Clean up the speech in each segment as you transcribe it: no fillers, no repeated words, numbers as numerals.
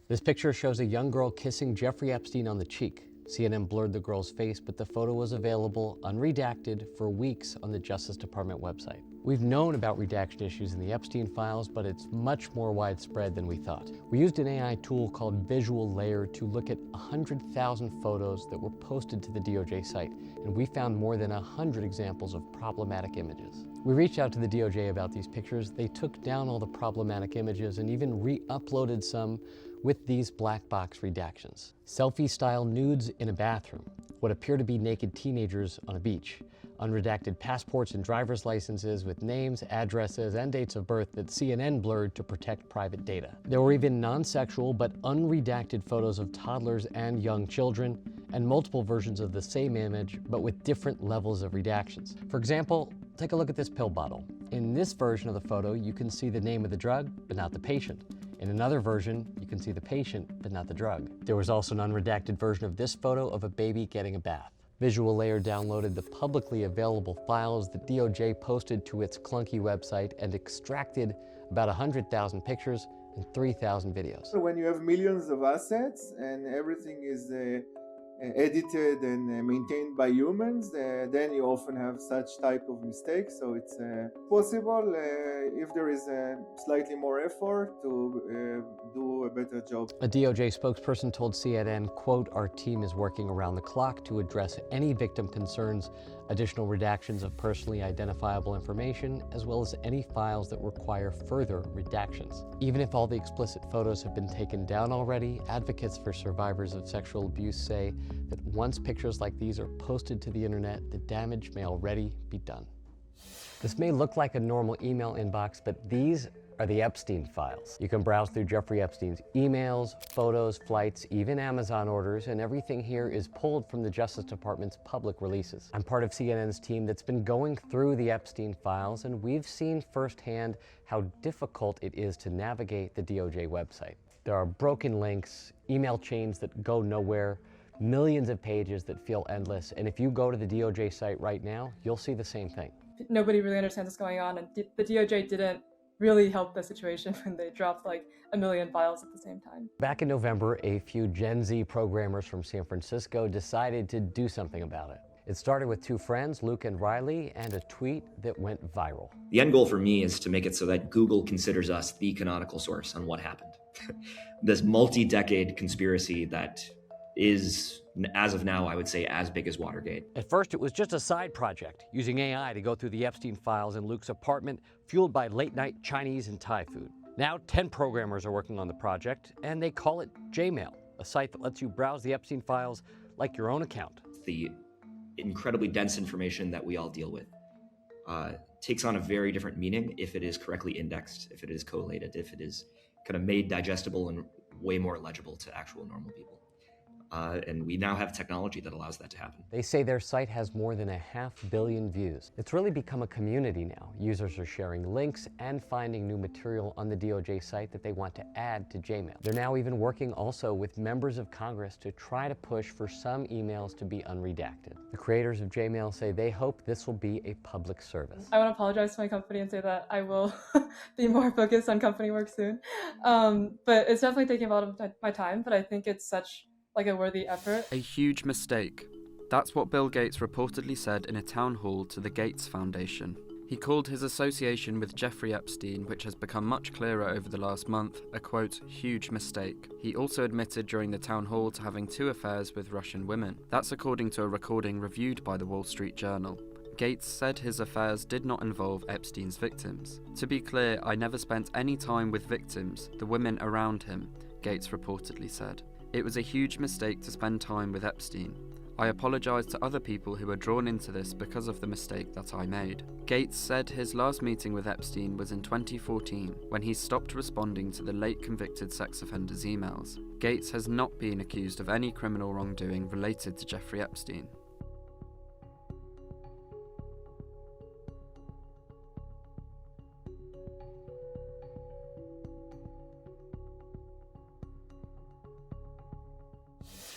This picture shows a young girl kissing Jeffrey Epstein on the cheek. CNN blurred the girl's face, but the photo was available unredacted for weeks on the Justice Department website. We've known about redaction issues in the Epstein files, but it's much more widespread than we thought. We used an AI tool called Visual Layer to look at 100,000 photos that were posted to the DOJ site, and we found more than 100 examples of problematic images. We reached out to the DOJ about these pictures. They took down all the problematic images and even re-uploaded some with these black box redactions. Selfie-style nudes in a bathroom, what appear to be naked teenagers on a beach, unredacted passports and driver's licenses with names, addresses, and dates of birth that CNN blurred to protect private data. There were even non-sexual but unredacted photos of toddlers and young children, and multiple versions of the same image but with different levels of redactions. For example, take a look at this pill bottle. In this version of the photo, you can see the name of the drug, but not the patient. In another version, you can see the patient, but not the drug. There was also an unredacted version of this photo of a baby getting a bath. Visual Layer downloaded the publicly available files that DOJ posted to its clunky website and extracted about 100,000 pictures and 3,000 videos. When you have millions of assets and everything is edited and maintained by humans, then you often have such type of mistakes. So it's possible if there is slightly more effort to do a better job. A DOJ spokesperson told CNN, quote, "Our team is working around the clock to address any victim concerns, additional redactions of personally identifiable information, as well as any files that require further redactions." Even if all the explicit photos have been taken down already, advocates for survivors of sexual abuse say that once pictures like these are posted to the internet, the damage may already be done. This may look like a normal email inbox, but these are the Epstein files. You can browse through Jeffrey Epstein's emails, photos, flights, even Amazon orders, and everything here is pulled from the Justice Department's public releases. I'm part of CNN's team that's been going through the Epstein files, and we've seen firsthand how difficult it is to navigate the DOJ website. There are broken links, email chains that go nowhere, millions of pages that feel endless, and if you go to the DOJ site right now, you'll see the same thing. Nobody really understands what's going on, and the DOJ didn't really help the situation when they dropped like 1 million files at the same time. Back in November, a few Gen Z programmers from San Francisco decided to do something about it. It started with two friends, Luke and Riley, and a tweet that went viral. The end goal for me is to make it so that Google considers us the canonical source on what happened. This multi-decade conspiracy that is, as of now, I would say as big as Watergate. At first, it was just a side project, using AI to go through the Epstein files in Luke's apartment, fueled by late-night Chinese and Thai food. Now, 10 programmers are working on the project, and they call it Jmail, a site that lets you browse the Epstein files like your own account. The incredibly dense information that we all deal with takes on a very different meaning if it is correctly indexed, if it is collated, if it is kind of made digestible and way more legible to actual normal people. And we now have technology that allows that to happen. They say their site has more than 500 million views. It's really become a community now. Users are sharing links and finding new material on the DOJ site that they want to add to Jmail. They're now even working also with members of Congress to try to push for some emails to be unredacted. The creators of Jmail say they hope this will be a public service. I want to apologize to my company and say that I will be more focused on company work soon. But it's definitely taking a lot of my time, but I think it's such like a worthy effort. A huge mistake. That's what Bill Gates reportedly said in a town hall to the Gates Foundation. He called his association with Jeffrey Epstein, which has become much clearer over the last month, a quote, huge mistake. He also admitted during the town hall to having 2 affairs with Russian women. That's according to a recording reviewed by the Wall Street Journal. Gates said his affairs did not involve Epstein's victims. To be clear, I never spent any time with victims, the women around him, Gates reportedly said. It was a huge mistake to spend time with Epstein. I apologize to other people who were drawn into this because of the mistake that I made. Gates said his last meeting with Epstein was in 2014, when he stopped responding to the late convicted sex offender's emails. Gates has not been accused of any criminal wrongdoing related to Jeffrey Epstein.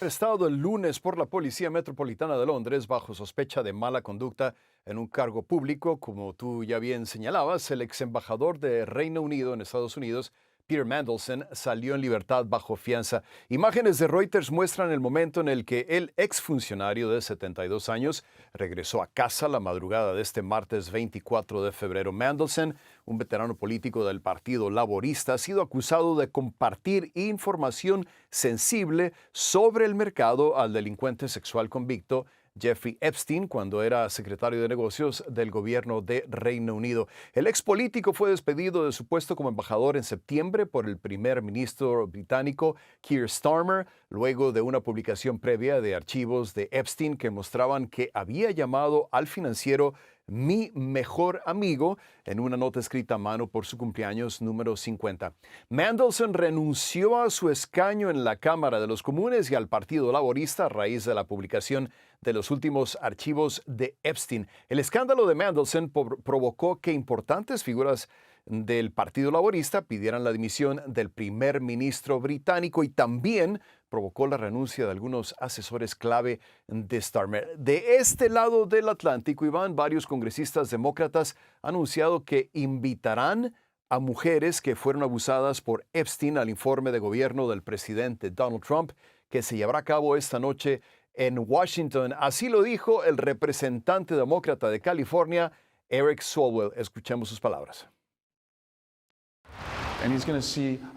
Arrestado el lunes por la Policía Metropolitana de Londres bajo sospecha de mala conducta en un cargo público, como tú ya bien señalabas, el exembajador de Reino Unido en Estados Unidos, Peter Mandelson salió en libertad bajo fianza. Imágenes de Reuters muestran el momento en el que el exfuncionario de 72 años regresó a casa la madrugada de este martes 24 de febrero. Mandelson, un veterano político del Partido Laborista, ha sido acusado de compartir información sensible sobre el mercado al delincuente sexual convicto Jeffrey Epstein cuando era secretario de negocios del gobierno de Reino Unido. El ex político fue despedido de su puesto como embajador en septiembre por el primer ministro británico Keir Starmer, luego de una publicación previa de archivos de Epstein que mostraban que había llamado al financiero mi mejor amigo en una nota escrita a mano por su cumpleaños número 50. Mandelson renunció a su escaño en la Cámara de los Comunes y al Partido Laborista a raíz de la publicación de los últimos archivos de Epstein. El escándalo de Mandelson provocó que importantes figuras del Partido Laborista pidieran la dimisión del primer ministro británico y también provocó la renuncia de algunos asesores clave de Starmer. De este lado del Atlántico, Iván, varios congresistas demócratas han anunciado que invitarán a mujeres que fueron abusadas por Epstein al informe de gobierno del presidente Donald Trump, que se llevará a cabo esta noche en Washington. Así lo dijo el representante demócrata de California, Eric Swalwell. Escuchemos sus palabras.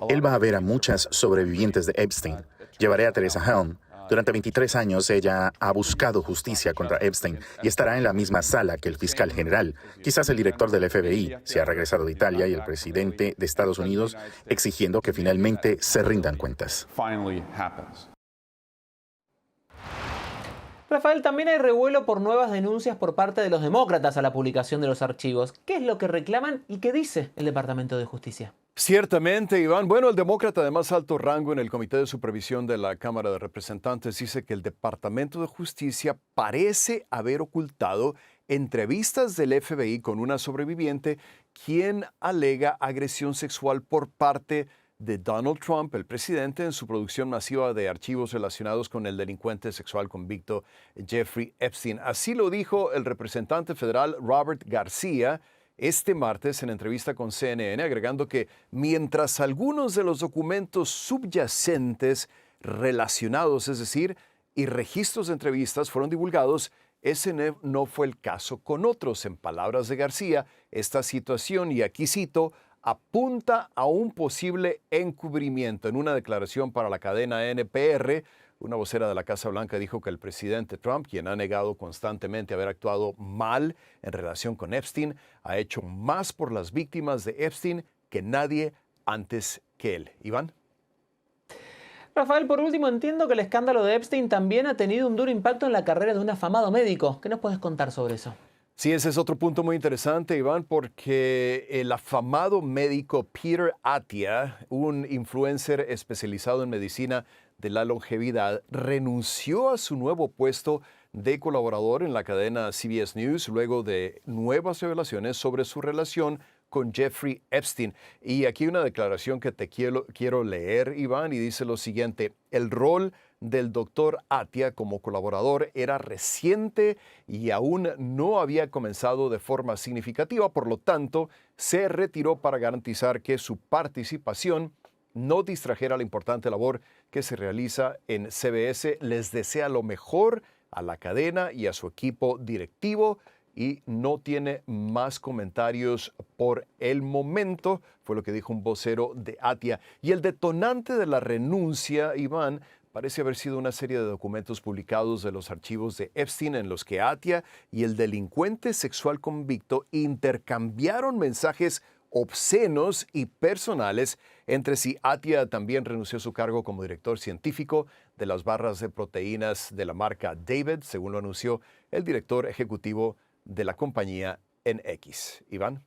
Él va a ver a muchas sobrevivientes de Epstein. Llevaré a Teresa Helm. Durante 23 años ella ha buscado justicia contra Epstein y estará en la misma sala que el fiscal general, quizás el director del FBI, si ha regresado de Italia, y el presidente de Estados Unidos, exigiendo que finalmente se rindan cuentas. Rafael, también hay revuelo por nuevas denuncias por parte de los demócratas a la publicación de los archivos. ¿Qué es lo que reclaman y qué dice el Departamento de Justicia? Ciertamente, Iván. Bueno, el demócrata de más alto rango en el Comité de Supervisión de la Cámara de Representantes dice que el Departamento de Justicia parece haber ocultado entrevistas del FBI con una sobreviviente quien alega agresión sexual por parte de Donald Trump, el presidente, en su producción masiva de archivos relacionados con el delincuente sexual convicto Jeffrey Epstein. Así lo dijo el representante federal Robert García este martes en entrevista con CNN, agregando que mientras algunos de los documentos subyacentes relacionados, es decir, y registros de entrevistas fueron divulgados, ese no fue el caso con otros. En palabras de García, esta situación, y aquí cito, apunta a un posible encubrimiento. En una declaración para la cadena NPR, una vocera de la Casa Blanca dijo que el presidente Trump, quien ha negado constantemente haber actuado mal en relación con Epstein, ha hecho más por las víctimas de Epstein que nadie antes que él. Iván. Rafael, por último, entiendo que el escándalo de Epstein también ha tenido un duro impacto en la carrera de un afamado médico. ¿Qué nos puedes contar sobre eso? Sí, ese es otro punto muy interesante, Iván, porque el afamado médico Peter Attia, un influencer especializado en medicina de la longevidad, renunció a su nuevo puesto de colaborador en la cadena CBS News luego de nuevas revelaciones sobre su relación con Jeffrey Epstein. Y aquí hay una declaración que te quiero leer, Iván, y dice lo siguiente: el rol del doctor Attia como colaborador era reciente y aún no había comenzado de forma significativa, por lo tanto, se retiró para garantizar que su participación no distrajera la importante labor que se realiza en CBS. Les desea lo mejor a la cadena y a su equipo directivo y no tiene más comentarios por el momento, fue lo que dijo un vocero de Attia. Y el detonante de la renuncia, Iván, parece haber sido una serie de documentos publicados de los archivos de Epstein en los que Attia y el delincuente sexual convicto intercambiaron mensajes obscenos y personales entre sí. Attia también renunció a su cargo como director científico de las barras de proteínas de la marca David, según lo anunció el director ejecutivo de la compañía en X. Iván.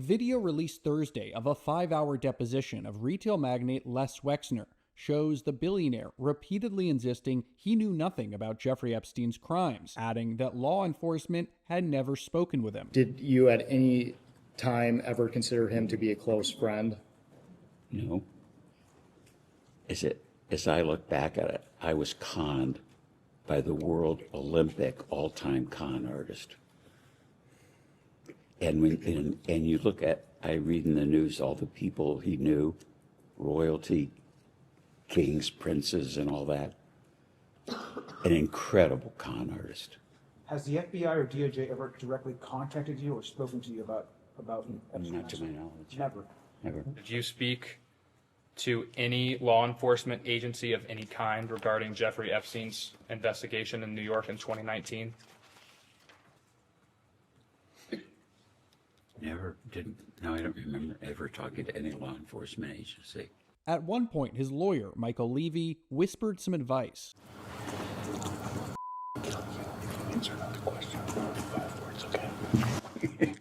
video released Thursday of a 5-hour deposition of retail magnate Les Wexner shows the billionaire repeatedly insisting he knew nothing about Jeffrey Epstein's crimes, adding that law enforcement had never spoken with him. Did you at any time ever consider him to be a close friend? No. As I look back at it, I was conned by the world Olympic all-time con artist. And you look at, I read in the news all the people he knew, royalty, kings, princes, and all that. An incredible con artist. Has the FBI or DOJ ever directly contacted you or spoken to you about Not to my knowledge. Never. Never. Did you speak to any law enforcement agency of any kind regarding Jeffrey Epstein's investigation in New York in 2019? Never didn't. No, I don't remember ever talking to any law enforcement agency. At one point, his lawyer, Michael Levy, whispered some advice. Answer not the question. 5 words, okay?